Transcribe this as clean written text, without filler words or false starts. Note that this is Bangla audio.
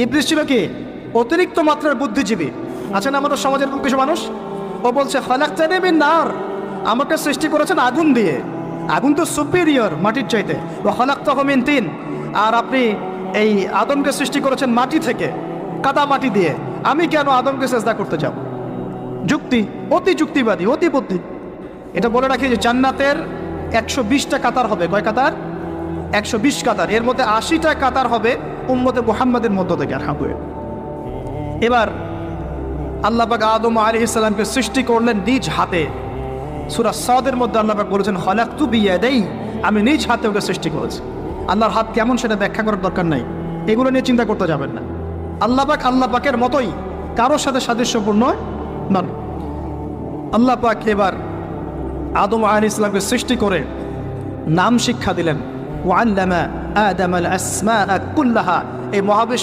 ইবলিস ছিল কি? অতিরিক্ত মাত্রার বুদ্ধিজীবী। আচ্ছা না, আমাদের সমাজের কিছু মানুষ, ও বলছে খালাকতানি মিন নার, আমাকে সৃষ্টি করেছেন আগুন দিয়ে, আগুন তো সুপিরিয়র মাটির চাইতে। ও খালাকতাহু মিন তিন, আর আপনি এই আদমকে সৃষ্টি করেছেন মাটি থেকে, কাদা মাটি দিয়ে, আমি কেন আদমকে সেজদা করতে যাব? যুক্তি, অতি যুক্তিবাদী, অতি বুদ্ধি। এটা বলে রাখি যে জান্নাতের 120টা কাতার হবে। কয় কাতার? 120 কাতার। এর মধ্যে 80টা কাতার হবে উম্মতে মুহাম্মাদের মধ্য থেকে। এবার আল্লাহ পাক আদম আলাইহিস সালামকে সৃষ্টি করলেন নিজ হাতে। সূরা সাদের মধ্যে আল্লাহ পাক বলেছেন খালাকতু বিয়াদাই, আমি নিজ হাতে ওকে সৃষ্টি করেছি। আল্লাহর হাত কেমন সেটা ব্যাখ্যা করার দরকার নাই, এগুলো নিয়ে চিন্তা করতে যাবেন না। আল্লাহ পাকের মতোই, কারোর সাথে সাদৃশ্যপূর্ণ নন। আল্লাহ পাক এবার আদম আলাইহিস সালামকে সৃষ্টি করে নাম শিক্ষা দিলেন। ওয়াল্লামা আদামাল আসমাআ কুল্লাহা, এই মহাবিশ্ব